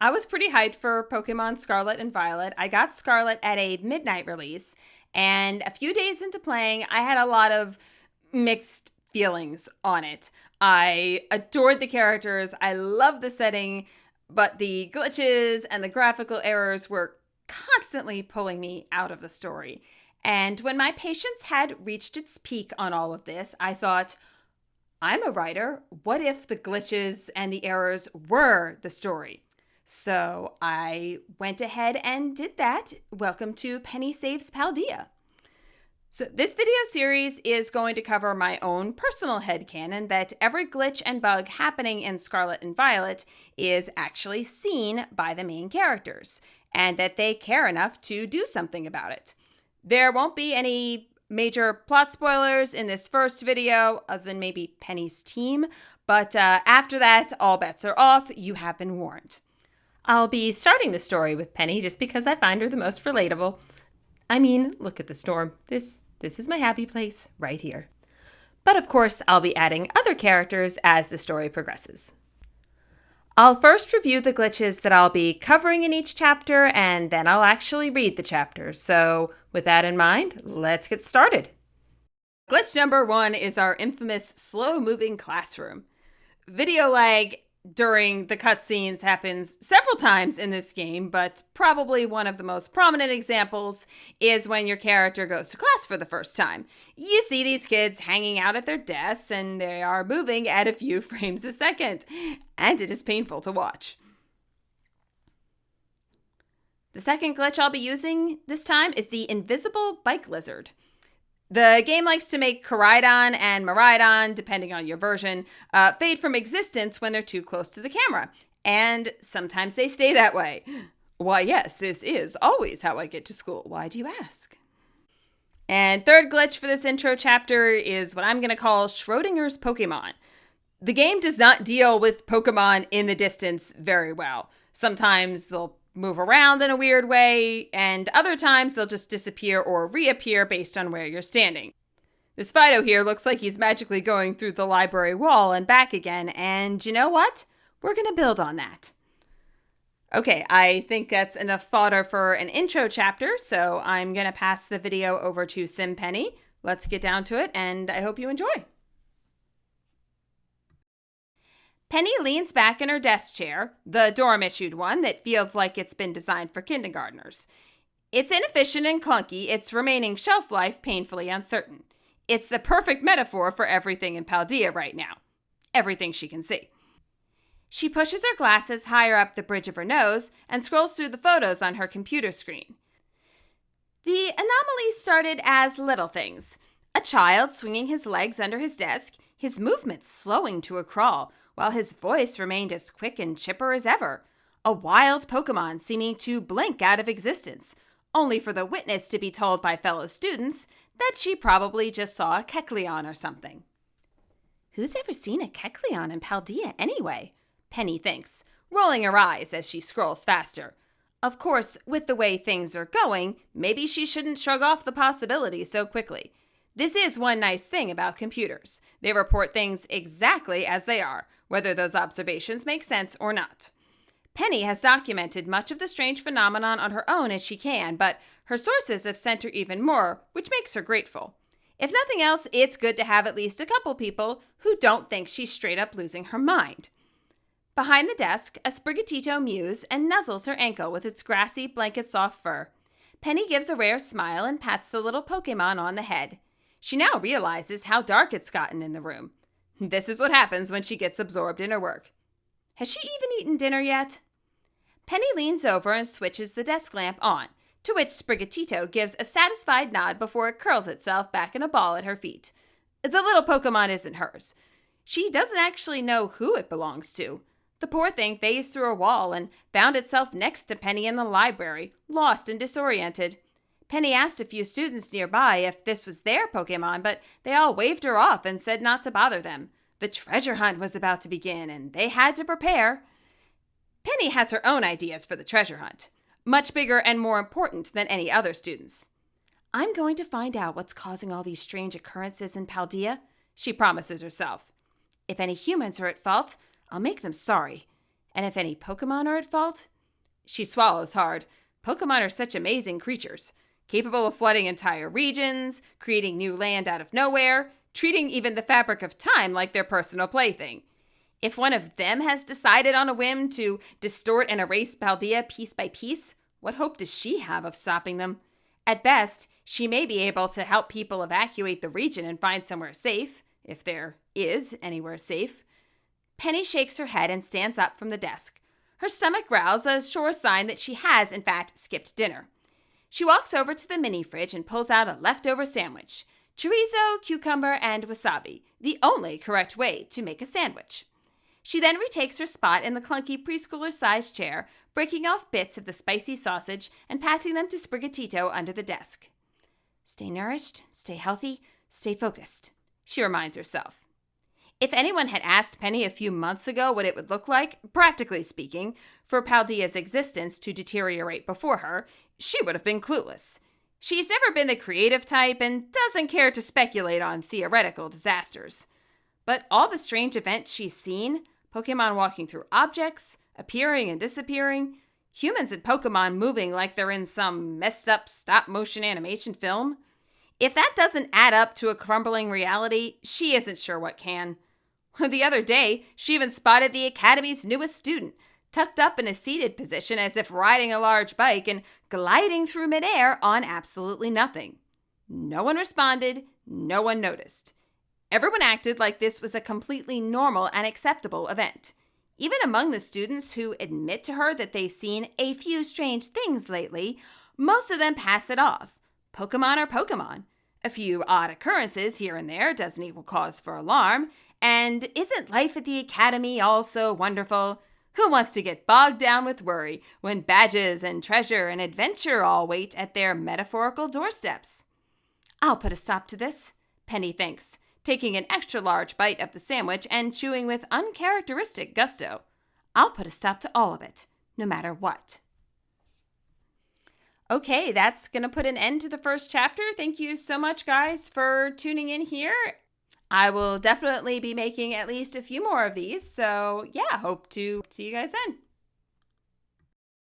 I was pretty hyped for Pokemon Scarlet and Violet. I got Scarlet at a midnight release, and a few days into playing, I had a lot of mixed feelings on it. I adored the characters, I loved the setting, but the glitches and the graphical errors were constantly pulling me out of the story. And when my patience had reached its peak on all of this, I thought, I'm a writer. What if the glitches and the errors were the story? So I went ahead and did that. Welcome to Penny Saves Paldea. So this video series is going to cover my own personal headcanon that every glitch and bug happening in Scarlet and Violet is actually seen by the main characters, and that they care enough to do something about it. There won't be any major plot spoilers in this first video, other than maybe Penny's team, but after that, all bets are off. You have been warned. I'll be starting the story with Penny just because I find her the most relatable. I mean, look at the storm. This is my happy place right here. But of course, I'll be adding other characters as the story progresses. I'll first review the glitches that I'll be covering in each chapter, and then I'll actually read the chapter. So with that in mind, let's get started. Glitch number 1 is our infamous slow-moving classroom. Video lag during the cutscenes happens several times in this game, but probably one of the most prominent examples is when your character goes to class for the first time. You see these kids hanging out at their desks, and they are moving at a few frames a second, and it is painful to watch. The second glitch I'll be using this time is the invisible bike lizard. The game likes to make Koraidon and Miraidon, depending on your version, fade from existence when they're too close to the camera. And sometimes they stay that way. Why, yes, this is always how I get to school. Why do you ask? And third glitch for this intro chapter is what I'm going to call Schrodinger's Pokemon. The game does not deal with Pokemon in the distance very well. Sometimes they'll move around in a weird way, and other times they'll just disappear or reappear based on where you're standing. This Fido here looks like he's magically going through the library wall and back again, and you know what? We're gonna build on that. Okay, I think that's enough fodder for an intro chapter, so I'm gonna pass the video over to Sim Penny. Let's get down to it, and I hope you enjoy. Penny leans back in her desk chair, the dorm-issued one that feels like it's been designed for kindergartners. It's inefficient and clunky, its remaining shelf life painfully uncertain. It's the perfect metaphor for everything in Paldea right now. Everything she can see. She pushes her glasses higher up the bridge of her nose and scrolls through the photos on her computer screen. The anomalies started as little things. A child swinging his legs under his desk, his movements slowing to a crawl, while his voice remained as quick and chipper as ever. A wild Pokemon seeming to blink out of existence, only for the witness to be told by fellow students that she probably just saw a Kecleon or something. Who's ever seen a Kecleon in Paldea anyway? Penny thinks, rolling her eyes as she scrolls faster. Of course, with the way things are going, maybe she shouldn't shrug off the possibility so quickly. This is one nice thing about computers. They report things exactly as they are, whether those observations make sense or not. Penny has documented much of the strange phenomenon on her own as she can, but her sources have sent her even more, which makes her grateful. If nothing else, it's good to have at least a couple people who don't think she's straight up losing her mind. Behind the desk, a Sprigatito mews and nuzzles her ankle with its grassy, blanket-soft fur. Penny gives a rare smile and pats the little Pokemon on the head. She now realizes how dark it's gotten in the room. This is what happens when she gets absorbed in her work. Has she even eaten dinner yet? Penny leans over and switches the desk lamp on, to which Sprigatito gives a satisfied nod before it curls itself back in a ball at her feet. The little Pokemon isn't hers. She doesn't actually know who it belongs to. The poor thing phased through a wall and found itself next to Penny in the library, lost and disoriented. Penny asked a few students nearby if this was their Pokemon, but they all waved her off and said not to bother them. The treasure hunt was about to begin, and they had to prepare. Penny has her own ideas for the treasure hunt, much bigger and more important than any other students. I'm going to find out what's causing all these strange occurrences in Paldea, she promises herself. If any humans are at fault, I'll make them sorry. And if any Pokemon are at fault? She swallows hard. Pokemon are such amazing creatures, capable of flooding entire regions, creating new land out of nowhere, treating even the fabric of time like their personal plaything. If one of them has decided on a whim to distort and erase Paldea piece by piece, what hope does she have of stopping them? At best, she may be able to help people evacuate the region and find somewhere safe, if there is anywhere safe. Penny shakes her head and stands up from the desk. Her stomach growls, a sure sign that she has, in fact, skipped dinner. She walks over to the mini fridge and pulls out a leftover sandwich. Chorizo, cucumber, and wasabi, the only correct way to make a sandwich. She then retakes her spot in the clunky preschooler-sized chair, breaking off bits of the spicy sausage and passing them to Sprigatito under the desk. Stay nourished, stay healthy, stay focused, she reminds herself. If anyone had asked Penny a few months ago what it would look like, practically speaking, for Paldea's existence to deteriorate before her, she would have been clueless. She's never been the creative type and doesn't care to speculate on theoretical disasters. But all the strange events she's seen, Pokemon walking through objects, appearing and disappearing, humans and Pokemon moving like they're in some messed up stop-motion animation film, if that doesn't add up to a crumbling reality, she isn't sure what can. The other day, she even spotted the Academy's newest student, tucked up in a seated position as if riding a large bike and gliding through midair on absolutely nothing. No one responded, no one noticed. Everyone acted like this was a completely normal and acceptable event. Even among the students who admit to her that they've seen a few strange things lately, most of them pass it off. Pokemon are Pokemon. A few odd occurrences here and there doesn't equal cause for alarm. And isn't life at the Academy also wonderful? Who wants to get bogged down with worry when badges and treasure and adventure all wait at their metaphorical doorsteps? I'll put a stop to this, Penny thinks, taking an extra large bite of the sandwich and chewing with uncharacteristic gusto. I'll put a stop to all of it, no matter what. Okay, that's going to put an end to the first chapter. Thank you so much, guys, for tuning in here. I will definitely be making at least a few more of these, so yeah, hope to see you guys then.